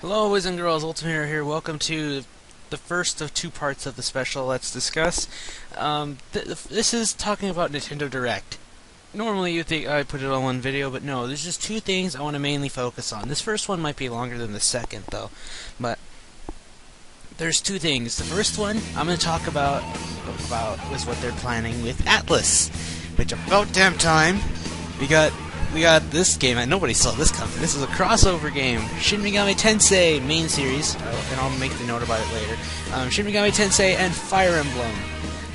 Hello, boys and girls. Ultimate here. Welcome to the first of two parts of the special Let's Discuss. This is talking about Nintendo Direct. Normally you'd think I put it on one video, but no, there's just two things I want to mainly focus on. This first one might be longer than the second, though. But there's two things. The first one I'm going to talk about is what they're planning with Atlas, which about damn time. We got this game, and nobody saw this coming. This is a crossover game. Shin Megami Tensei main series, and I'll make the note about it later. Shin Megami Tensei and Fire Emblem.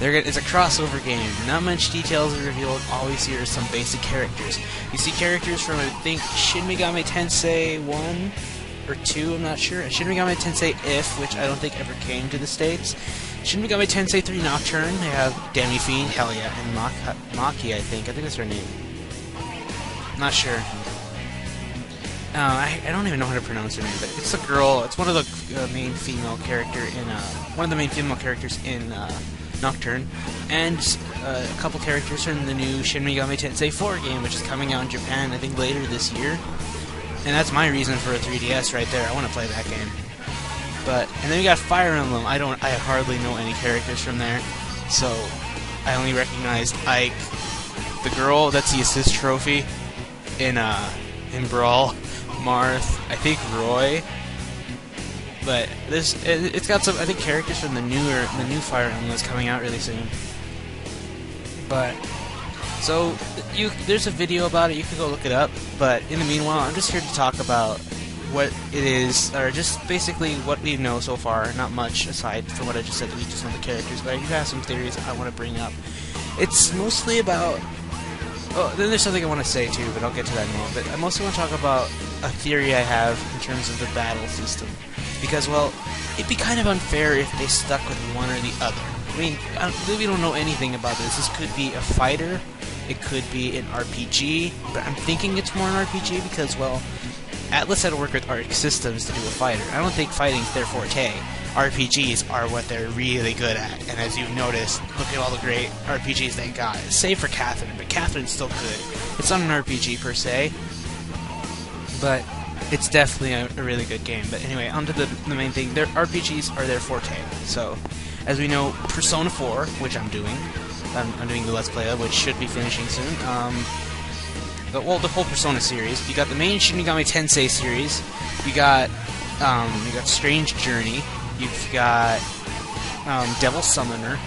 It's a crossover game. Not much details are revealed. All we see are some basic characters. You see characters from, I think, Shin Megami Tensei 1 or 2, I'm not sure. Shin Megami Tensei If, which I don't think ever came to the States. Shin Megami Tensei 3 Nocturne. They have Demi Fiend, hell yeah, and Maki, I think that's her name. Not sure. I don't even know how to pronounce her name, but it's a girl. It's one of the main female characters in Nocturne, and a couple characters from the new Shin Megami Tensei 4 game, which is coming out in Japan, I think, later this year. And that's my reason for a 3DS right there. I want to play that game. And then we got Fire Emblem. I hardly know any characters from there, so I only recognized Ike, the girl that's the assist trophy in Brawl, Marth, I think Roy, but it's got some, I think, characters from the new Fire Emblem that's coming out really soon. So there's a video about it, you can go look it up, but in the meanwhile, I'm just here to talk about what it is, or just basically what we know so far, not much aside from what I just said, that we just know the characters, but I do have some theories I want to bring up. It's mostly about... Oh, then there's something I want to say too, but I'll get to that in a moment. But I mostly want to talk about a theory I have in terms of the battle system. Because, well, it'd be kind of unfair if they stuck with one or the other. I mean, we don't know anything about this. This could be a fighter, it could be an RPG, but I'm thinking it's more an RPG because, well, Atlas had to work with Arc Systems to do a fighter. I don't think fighting's their forte. RPGs are what they're really good at, and as you've noticed, look at all the great RPGs they got, save for Catherine, but Catherine's still good. It's not an RPG per se, but it's definitely a really good game. But anyway, on to the main thing. Their RPGs are their forte. So, as we know, Persona 4, which I'm doing the Let's Play of, which should be finishing soon, the whole Persona series. You got the main Shin Megami Tensei series, you got Strange Journey, you've got Devil Summoner,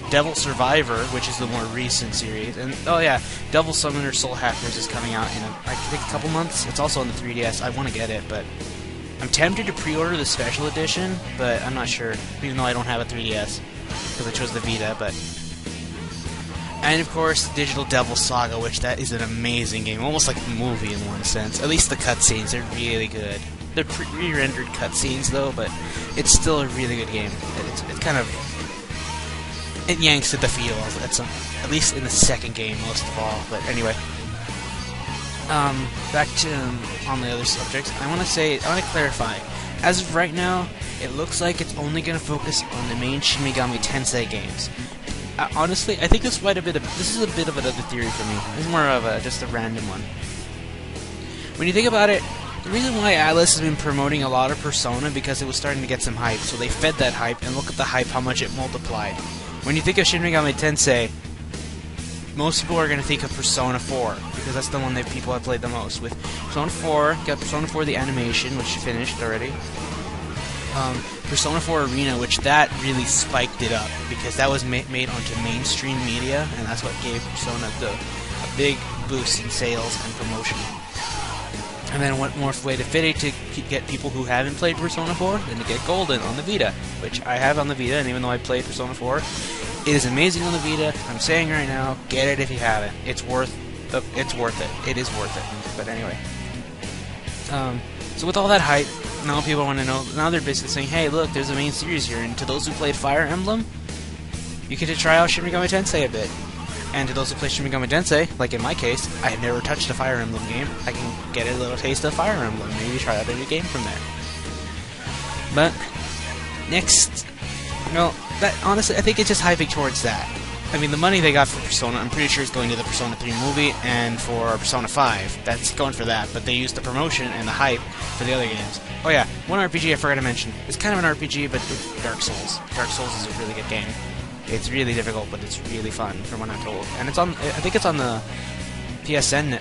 Devil Survivor, which is the more recent series, and oh yeah, Devil Summoner Soul Hackers is coming out in I think a couple months. It's also on the 3DS. I want to get it, but I'm tempted to pre-order the special edition, but I'm not sure, even though I don't have a 3DS because I chose the Vita. And of course, Digital Devil Saga, which that is an amazing game, almost like a movie in one sense. At least the cutscenes, they're really good. They're pre-rendered cutscenes though, but it's still a really good game. It's kind of, it yanks at the feels. At least in the second game, most of all. But anyway, back to on the other subjects. I want to clarify. As of right now, it looks like it's only going to focus on the main Shin Megami Tensei games. Honestly, I think this is a bit of another theory for me. It's more of just a random one. When you think about it, the reason why Atlas has been promoting a lot of Persona because it was starting to get some hype, so they fed that hype, and look at the hype, how much it multiplied. When you think of Shin Megami Tensei, most people are going to think of Persona 4, because that's the one that people have played the most. With Persona 4, got Persona 4 the animation, which finished already. Persona 4 Arena, which that really spiked it up, because that was made onto mainstream media, and that's what gave Persona a big boost in sales and promotion. And then what more way to fit it to get people who haven't played Persona 4 than to get Golden on the Vita, which I have on the Vita, and even though I played Persona 4, it is amazing on the Vita. I'm saying right now, get it if you haven't. It's worth it. It is worth it. But anyway. So with all that hype, now people want to know, now they're basically saying, hey, look, there's a main series here, and to those who played Fire Emblem, you get to try out Shin Megami Tensei a bit. And to those who play Shin Megami Tensei, like in my case, I have never touched a Fire Emblem game, I can get a little taste of Fire Emblem, maybe try out a new game from there. But, next, honestly, I think it's just hyping towards that. I mean, the money they got for Persona, I'm pretty sure is going to the Persona 3 movie and for Persona 5. That's going for that, but they used the promotion and the hype for the other games. Oh yeah, one RPG I forgot to mention. It's kind of an RPG, but it's Dark Souls. Dark Souls is a really good game. It's really difficult, but it's really fun, from what I'm told. And it's on, I think it's on the PSN.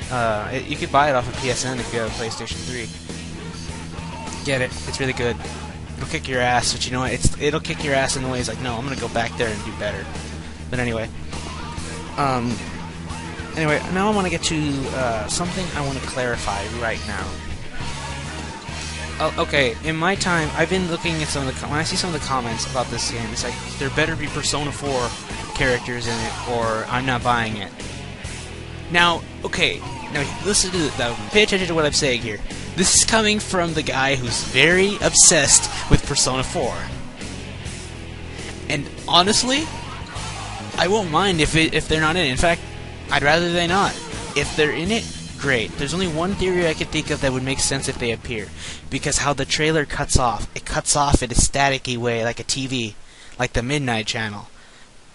You could buy it off of PSN if you have a PlayStation 3. Get it. It's really good. It'll kick your ass, but you know what? It'll kick your ass in the ways like, no, I'm going to go back there and do better. But anyway, now I want to get to something I want to clarify right now. Okay, in my time, I've been looking at some of the when I see some of the comments about this game, it's like there better be Persona 4 characters in it, or I'm not buying it. Now, okay, now listen to this. Now, pay attention to what I'm saying here. This is coming from the guy who's very obsessed with Persona 4, and honestly, I won't mind if they're not in it. In fact, I'd rather they not. If they're in it, great. There's only one theory I could think of that would make sense if they appear. Because how the trailer cuts off. It cuts off in a staticky way, like a TV. Like the Midnight Channel.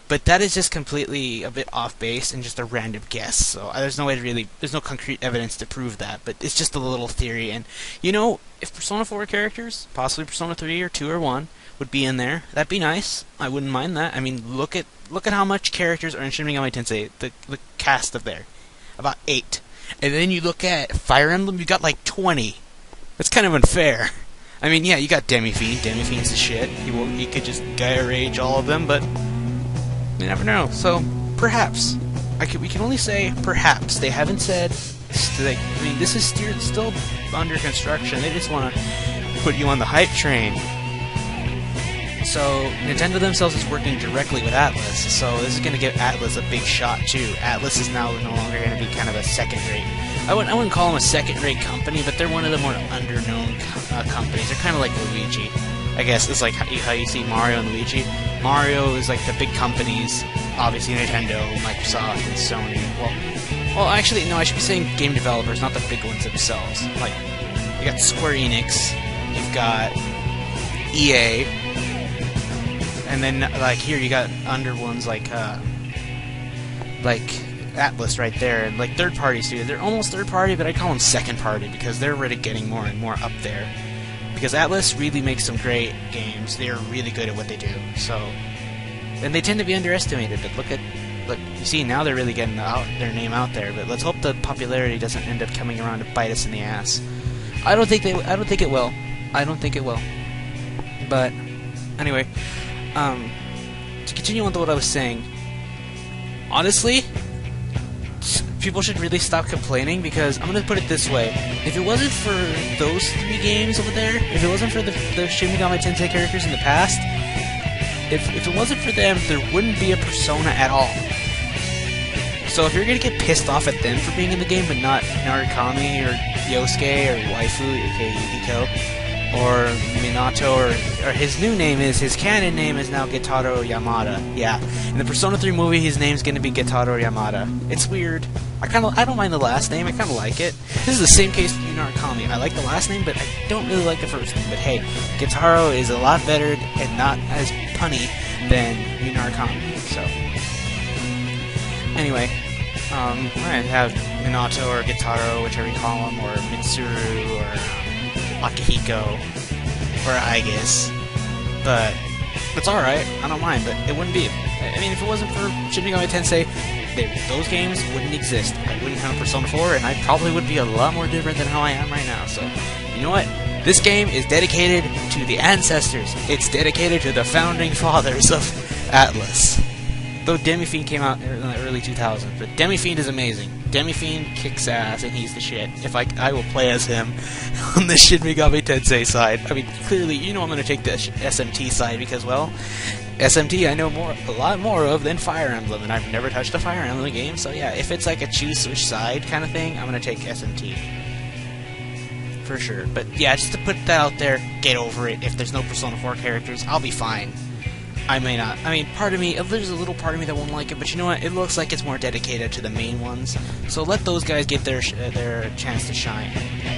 But that is just completely a bit off base and just a random guess. So there's no way to really... There's no concrete evidence to prove that. But it's just a little theory. And, you know, if Persona 4 characters, possibly Persona 3 or 2 or 1... would be in there. That'd be nice. I wouldn't mind that. I mean, look at how much characters are in Shin Megami Tensei. The cast of there, about 8. And then you look at Fire Emblem, you got like 20. That's kind of unfair. I mean, yeah, you got Demi-Fiend. Demi-Fiend's the shit. He could just Gaia Rage all of them, but you never know. So perhaps we can only say perhaps. They haven't said. I mean, this is still under construction. They just want to put you on the hype train. So, Nintendo themselves is working directly with Atlus, so this is going to give Atlus a big shot, too. Atlus is now no longer going to be kind of a second-rate... I wouldn't call them a second-rate company, but they're one of the more under-known companies. They're kind of like Luigi. I guess it's like how you see Mario and Luigi. Mario is like the big companies, obviously Nintendo, Microsoft, and Sony. Well, actually, no, I should be saying game developers, not the big ones themselves. Like, you got Square Enix, you've got EA... And then, like, here you got under ones like Atlus right there, and like third parties too. They're almost third party, but I call them second party because they're really getting more and more up there. Because Atlus really makes some great games. They're really good at what they do. So, and they tend to be underestimated. But look, you see now they're really getting their name out there. But let's hope the popularity doesn't end up coming around to bite us in the ass. I don't think it will. I don't think it will. But anyway. To continue on to what I was saying, honestly, people should really stop complaining because I'm going to put it this way. If it wasn't for those 3 games over there, if it wasn't for the Shin Megami Tensei characters in the past, if it wasn't for them, there wouldn't be a Persona at all. So if you're going to get pissed off at them for being in the game but not Narukami or Yosuke or Waifu, aka Yukiko, or Minato, or his new name his canon name is now Gitaro Yamada. Yeah, in the Persona 3 movie, his name's gonna be Gitaro Yamada. It's weird. I don't mind the last name. I kind of like it. This is the same case with Narukami. I like the last name, but I don't really like the first name. But hey, Gitaro is a lot better and not as punny than Narukami. So anyway, I have Minato or Gitaro, whichever you call him, or Mitsuru or Akihiko, or Aigis, but it's alright, I don't mind, but it wouldn't be. I mean, if it wasn't for Shin Megami Tensei, those games wouldn't exist. I wouldn't have Persona 4, and I probably would be a lot more different than how I am right now, so, you know what? This game is dedicated to the ancestors. It's dedicated to the founding fathers of Atlus. Though Demi-Fiend came out in the early 2000s, but Demi-Fiend is amazing. Demi-Fiend kicks ass, and he's the shit. If I will play as him on the Shin Megami Tensei side. I mean, clearly, you know I'm going to take the SMT side because, well, SMT I know a lot more of than Fire Emblem, and I've never touched a Fire Emblem game, so yeah, if it's like a choose which side kind of thing, I'm going to take SMT. For sure. But yeah, just to put that out there, get over it. If there's no Persona 4 characters, I'll be fine. I may not. I mean, part of me, there's a little part of me that won't like it, but you know what? It looks like it's more dedicated to the main ones. So let those guys get their chance to shine.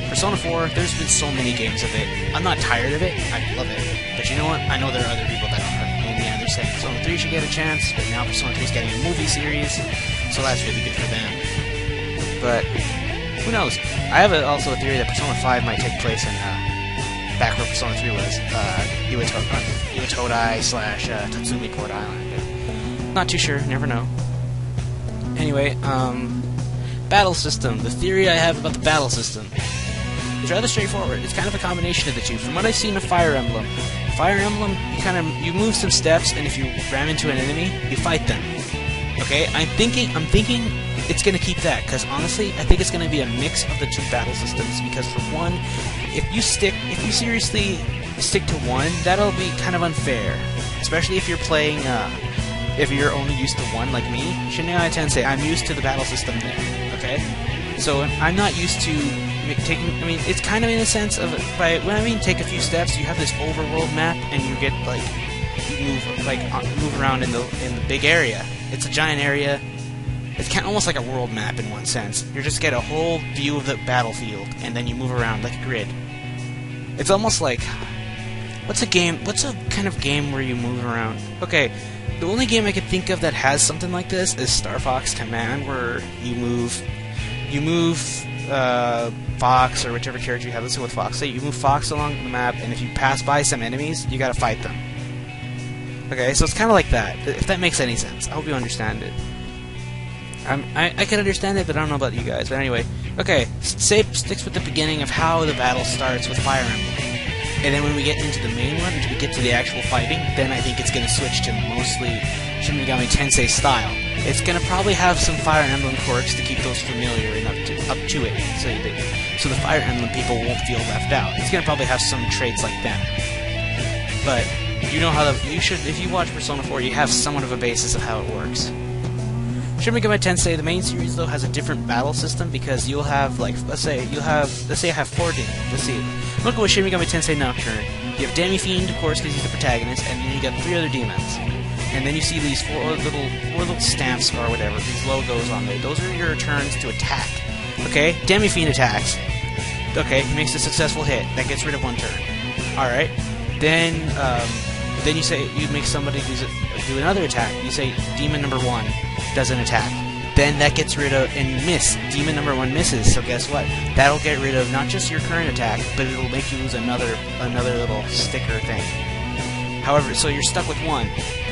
Persona 4, there's been so many games of it. I'm not tired of it. I love it. But you know what? I know there are other people that are. And yeah, were saying Persona 3 should get a chance, but now Persona 3 is getting a movie series, so that's really good for them. But who knows? I have also a theory that Persona 5 might take place in back where Persona 3 was, Iwatodai / Tatsumi Port Island. Not too sure, never know. Anyway, battle system. The theory I have about the battle system is rather straightforward. It's kind of a combination of the two. From what I've seen of Fire Emblem, you move some steps, and if you ram into an enemy, you fight them. Okay, I'm thinking it's gonna keep that, because honestly, I think it's gonna be a mix of the two battle systems. Because for one, if you seriously stick to one, that'll be kind of unfair, especially if you're playing. If you're only used to one, like me, Shin Megami Tensei, I'm used to the battle system there. Okay, so I'm not used to taking. I mean, it's kind of in a sense of when I mean take a few steps, you have this overworld map, and you get move around in the big area. It's a giant area. It's kind of almost like a world map in one sense. You just get a whole view of the battlefield, and then you move around like a grid. It's almost like what's a kind of game where you move around? Okay, the only game I could think of that has something like this is Star Fox Command, where you move Fox or whichever character you have. Let's go with Fox. Say you move Fox along the map, and if you pass by some enemies, you gotta fight them. Okay, so it's kind of like that. If that makes any sense, I hope you understand it. I can understand it, but I don't know about you guys. But anyway, okay, sticks with the beginning of how the battle starts with Fire Emblem. And then when we get into the main one, when we get to the actual fighting, then I think it's going to switch to mostly Shin Megami Tensei style. It's going to probably have some Fire Emblem quirks to keep those familiar and up to it, so the Fire Emblem people won't feel left out. It's going to probably have some traits like that. But you know how if you watch Persona 4, you have somewhat of a basis of how it works. Shin Megami Tensei, the main series, though, has a different battle system, because you'll have, like, let's say I have 4 demons. Let's see. I'm gonna go with Shin Megami Tensei Nocturne. You have Demi Fiend, of course, because he's the protagonist, and then you got 3 other demons. And then you see these four little stamps or whatever, these logos on there. Those are your turns to attack. Okay? Demi Fiend attacks. Okay, he makes a successful hit. That gets rid of 1 turn. Alright. Then you make somebody do another attack. You say Demon number 1 does an attack. Then that gets rid of, and you miss. Demon number 1 misses, so guess what? That'll get rid of not just your current attack, but it'll make you lose another little sticker thing. However, so you're stuck with 1.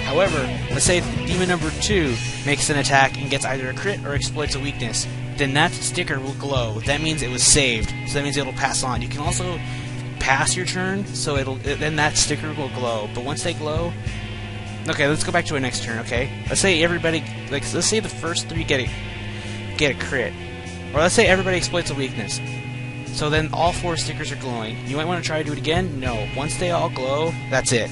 However, let's say Demon number 2 makes an attack and gets either a crit or exploits a weakness. Then that sticker will glow. That means it was saved. So that means it'll pass on. You can also pass your turn, so then that sticker will glow. But once they glow, okay, let's go back to our next turn. Okay, let's say everybody, let's say the first 3 get a crit, or let's say everybody exploits a weakness. So then all 4 stickers are glowing. You might want to try to do it again. No, once they all glow, that's it.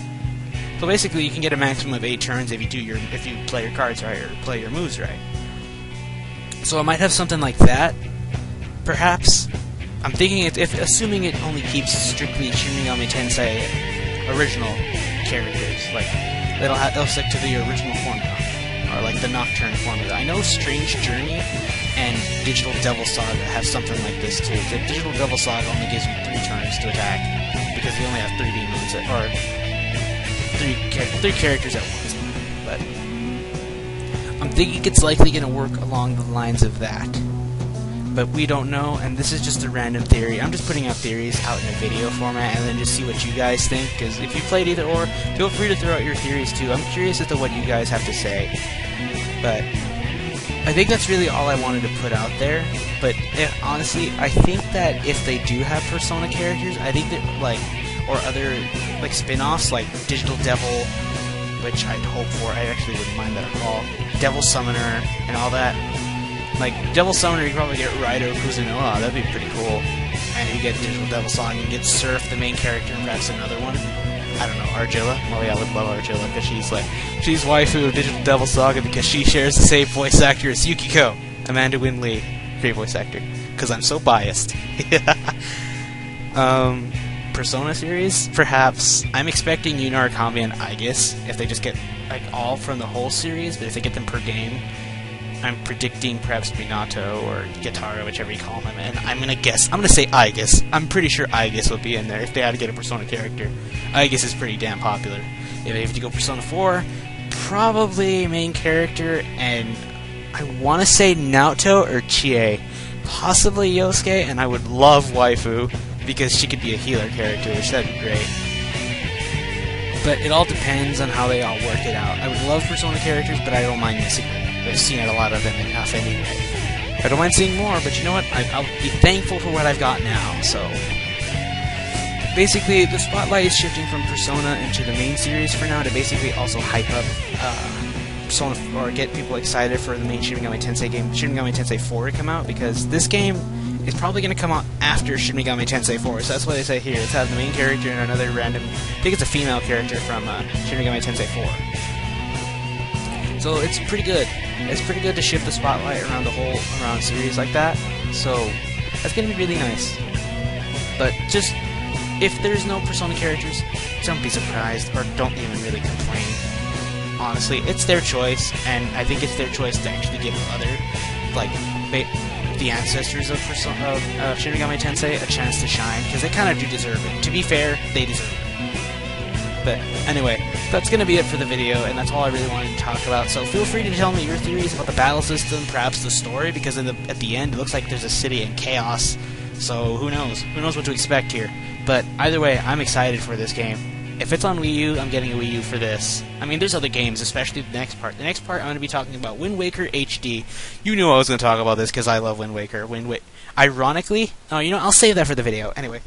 So basically, you can get a maximum of 8 turns if you play your cards right or play your moves right. So I might have something like that, perhaps. I'm thinking assuming it only keeps strictly Shin Megami Tensei original characters, like they'll stick to the original formula, or like the Nocturne formula. I know Strange Journey and Digital Devil Saga have something like this too. The Digital Devil Saga only gives you 3 turns to attack because you only have 3 demons or 3 characters at once. But I'm thinking it's likely going to work along the lines of that. But we don't know, and this is just a random theory. I'm just putting out theories out in a video format, and then just see what you guys think, because if you played either or, feel free to throw out your theories too. I'm curious as to what you guys have to say. But I think that's really all I wanted to put out there. But honestly, I think that if they do have Persona characters, I think that, or other, spin-offs, like Digital Devil, which I'd hope for, I actually wouldn't mind that at all, Devil Summoner, and all that. Like, Devil Summoner, you can probably get Raido Kuzunoa, that'd be pretty cool. And you get Digital Devil Saga, you get Surf, the main character, and perhaps another one. I don't know, Argilla? Oh yeah, I would love Argilla, because she's waifu of Digital Devil Saga because she shares the same voice actor as Yukiko, Amanda Wynn Lee, great voice actor. Because I'm so biased. Persona series, perhaps. I'm expecting Yuna Akambi and Aegis, if they just get, all from the whole series, but if they get them per game, I'm predicting perhaps Minato or Gitara, whichever you call him, and I'm gonna say Aegis. I'm pretty sure Aegis will be in there if they had to get a Persona character. Aegis is pretty damn popular. If you go Persona 4, probably main character, and I want to say Naoto or Chie, possibly Yosuke, and I would love Waifu, because she could be a healer character, which that'd be great. But it all depends on how they all work it out. I would love Persona characters, but I don't mind missing them. I've seen a lot of them enough anyway. I don't mind seeing more, but you know what? I'll be thankful for what I've got now, so... Basically, the spotlight is shifting from Persona into the main series for now to basically also hype up Persona, or get people excited for the main Shin Megami Tensei game, Shin Megami Tensei 4 to come out, because this game is probably going to come out after Shin Megami Tensei 4, so that's what they say here. It's have the main character and another random, I think it's a female character from Shin Megami Tensei 4. So it's pretty good. It's pretty good to shift the spotlight around the whole series like that, so that's going to be really nice. But just, if there's no Persona characters, don't be surprised, or don't even really complain. Honestly, it's their choice, and I think it's their choice to actually give other, like, the ancestors of Shin Megami Tensei a chance to shine, because they kind of do deserve it. To be fair, they deserve it. But anyway, that's going to be it for the video, and that's all I really wanted to talk about. So feel free to tell me your theories about the battle system, perhaps the story, because at the end it looks like there's a city in chaos. So who knows? Who knows what to expect here? But either way, I'm excited for this game. If it's on Wii U, I'm getting a Wii U for this. I mean, there's other games, especially the next part. The next part, I'm going to be talking about Wind Waker HD. You knew I was going to talk about this because I love Wind Waker. Ironically, oh, you know, I'll save that for the video. Anyway,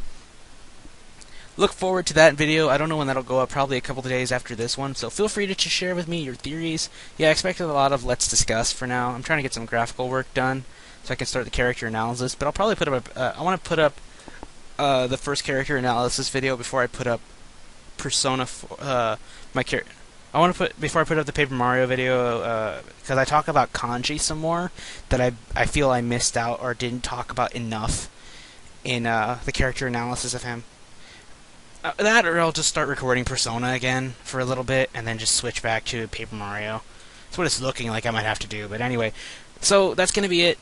look forward to that video. I don't know when that'll go up, probably a couple of days after this one. So feel free to share with me your theories. Yeah, I expected a lot of Let's Discuss for now. I'm trying to get some graphical work done so I can start the character analysis. But I'll probably put up I want to put up the first character analysis video before I put up Persona before I put up the Paper Mario video, because I talk about Kanji some more that I feel I missed out or didn't talk about enough in the character analysis of him. That, or I'll just start recording Persona again for a little bit and then just switch back to Paper Mario. That's what it's looking like I might have to do. But anyway, so that's going to be it.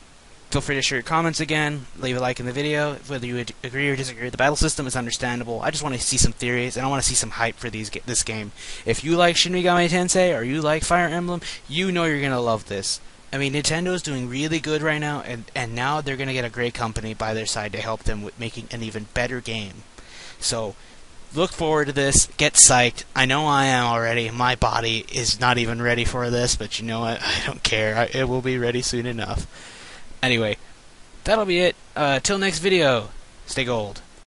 Feel free to share your comments again, leave a like in the video, whether you would agree or disagree. The battle system is understandable. I just want to see some theories, and I want to see some hype for this game. If you like Shin Megami Tensei, or you like Fire Emblem, you know you're going to love this. I mean, Nintendo's doing really good right now, and now they're going to get a great company by their side to help them with making an even better game. So, look forward to this. Get psyched. I know I am already. My body is not even ready for this, but you know what? I don't care. It will be ready soon enough. Anyway, that'll be it. Till next video, stay gold.